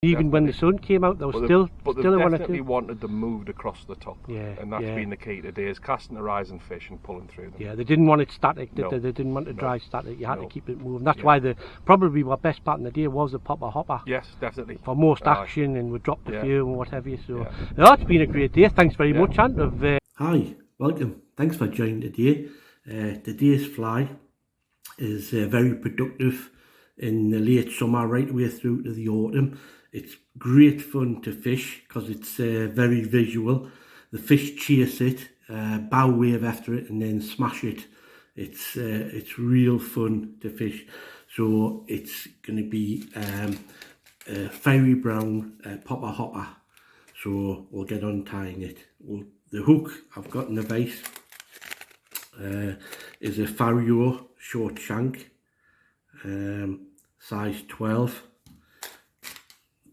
Even when the sun came out, they were still they one or definitely two. wanted them moved across the top. Yeah, and that's yeah. been the key today, is casting the rising fish and pulling through them. Yeah, they didn't want it static, did No. they? They didn't want to No. dry static. You had No. to keep it moving. That's Yeah. why the probably what best part in the day was the popper hopper. Yes, definitely. For most Aye. action, and we dropped a Yeah. few and what have you. So Yeah. no, it's been a great day. Thanks very Yeah. much, Ant. Hi, welcome. Thanks for joining today. Today's fly is very productive in the late summer right away through to the autumn. It's great fun to fish because it's very visual. The fish chase it, bow wave after it and then smash it. It's real fun to fish. So it's going to be a fiery brown popper hopper. So we'll get on tying it. The hook I've got in the vise is a Fario short shank, size 12.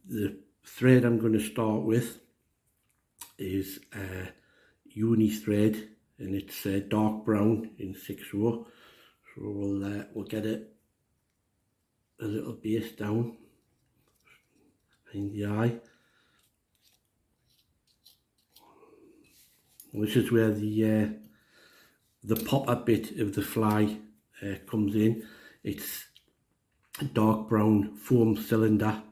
The thread I'm going to start with is uni thread, and it's dark brown in 6/0. So we'll get it a little base down in the eye. This is where the popper bit of the fly comes in. It's a dark brown foam cylinder.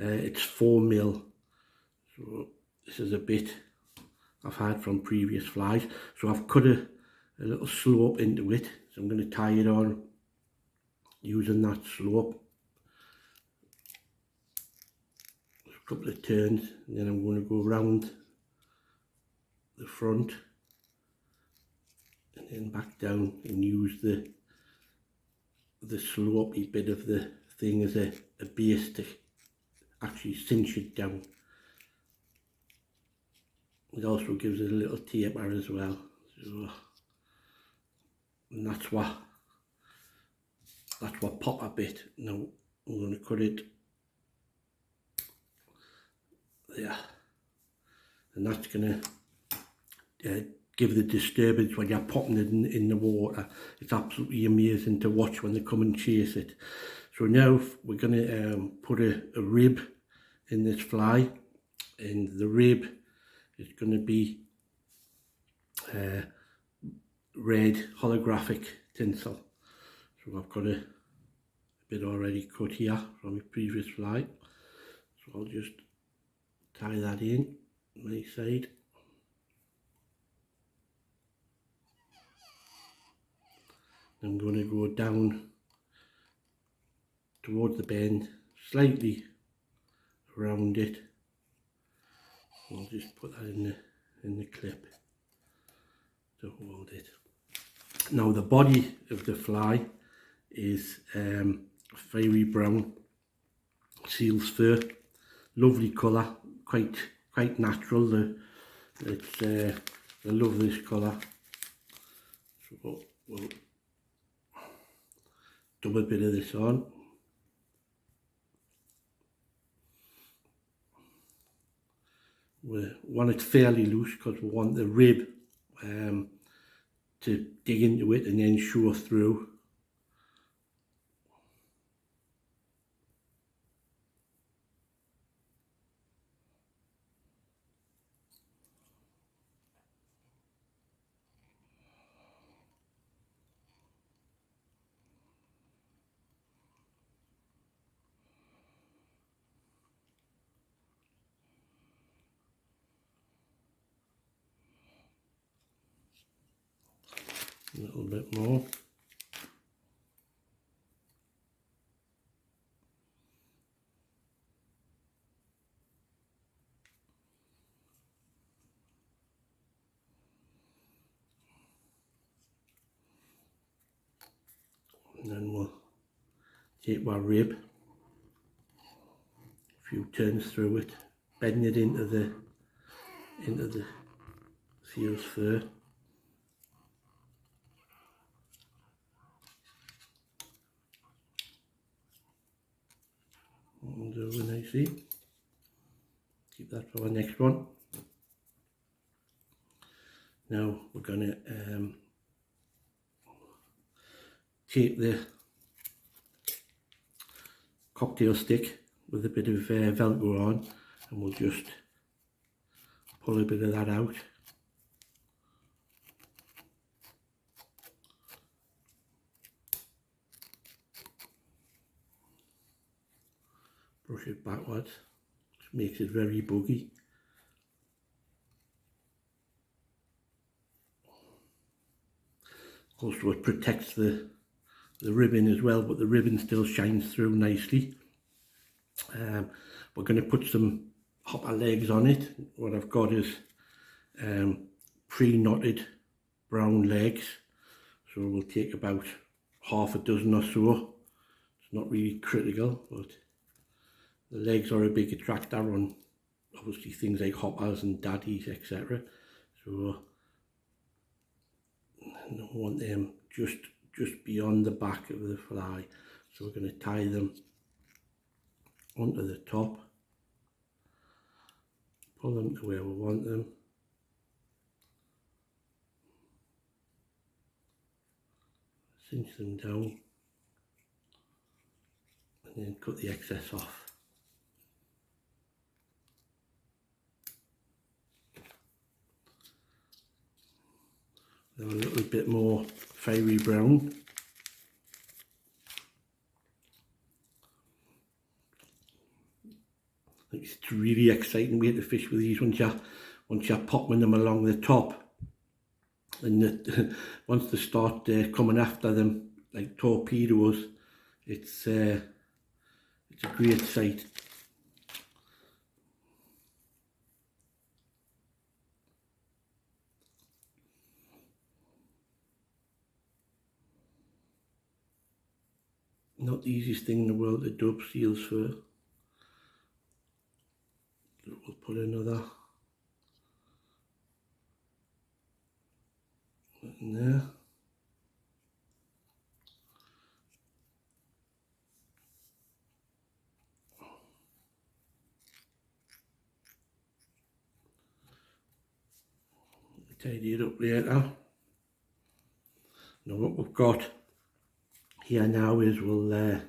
It's 4mm. So this is a bit I've had from previous flies. So I've cut a little slope into it. So I'm going to tie it on using that slope. A couple of turns, and then I'm going to go round the front and then back down and use the slopey bit of the thing as a base to actually cinch it down. It also gives it a little taper as well. So, and that's what popper bit. Now I'm going to cut it there, and that's going to give the disturbance when you're popping it in the water. It's absolutely amazing to watch when they come and chase it. So now we're going to put a rib in this fly, and the rib is going to be red holographic tinsel. So I've got a bit already cut here from my previous fly. So I'll just tie that in my side. I'm going to go down towards the bend, slightly around it. I'll just put that in the clip to hold it. Now the body of the fly is fiery brown seal's fur, lovely colour, quite natural. I love this colour. So we'll dub a bit of this on. We want it fairly loose because we want the rib to dig into it and then show through. A little bit more. And then we'll take our rib, a few turns through it, bend it into the seal's fur. And over nicely. Keep that for our next one. Now we're going to take the cocktail stick with a bit of Velcro on, and we'll just pull a bit of that out. Brush it backwards, which makes it very buggy. Also it protects the ribbon as well, but the ribbon still shines through nicely. We're going to put some hopper legs on it. What I've got is pre-knotted brown legs, so we'll take about half a dozen or so. It's not really critical, but the legs are a big attractor on obviously things like hoppers and daddies, etc. So I want them just beyond the back of the fly. So we're going to tie them onto the top, pull them to where we want them, cinch them down, and then cut the excess off. Now a little bit more fiery brown. It's really exciting way to fish with these once you're popping them along the top, and once they start coming after them like torpedoes, it's a great sight. Not the easiest thing in the world to dub seals for. So we'll put another in there. Tidy it up later. Now what we've got here now is we'll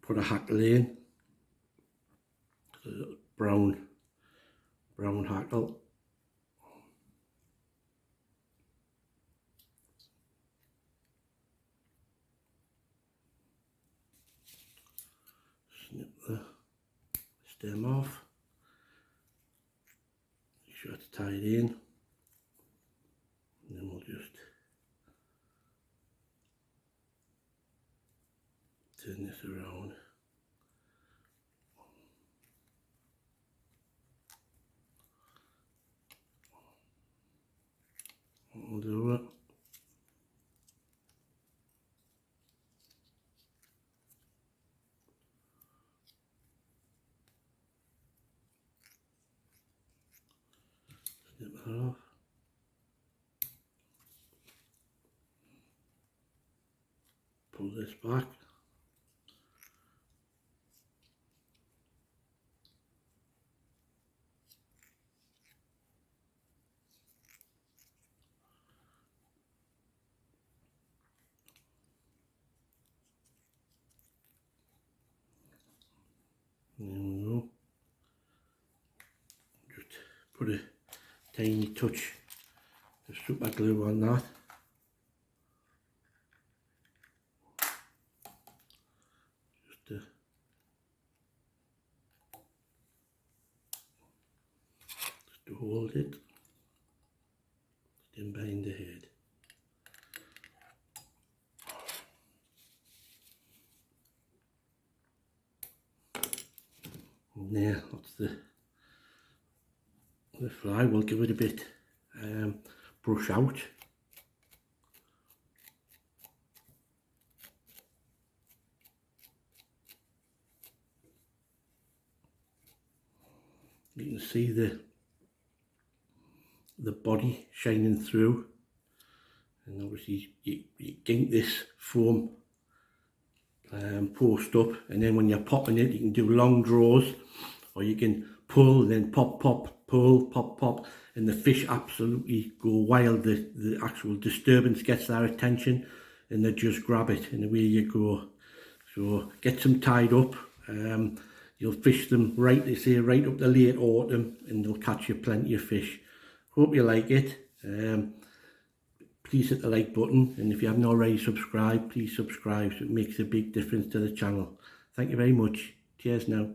put a hackle in, a little brown hackle. Snip the stem off, make sure it's tied in, and then we'll just turn this around. We'll do it. Snip that off. Pull this back. There we go. Just put a tiny touch of super glue on that. Just to hold it in behind the head. And there, that's the fly. We'll give it a bit brush out. You can see the body shining through, and obviously you gink this foam post up, and then when you're popping it you can do long draws, or you can pull, then pop, pop, pull, pop, pop, and the fish absolutely go wild. The actual disturbance gets their attention and they just grab it, and away you go. So get them tied up. You'll fish them right, they say, right up to late autumn, and they'll catch you plenty of fish. Hope you like it. Please hit the like button, and if you haven't already subscribed, please subscribe. It makes a big difference to the channel. Thank you very much. Cheers now.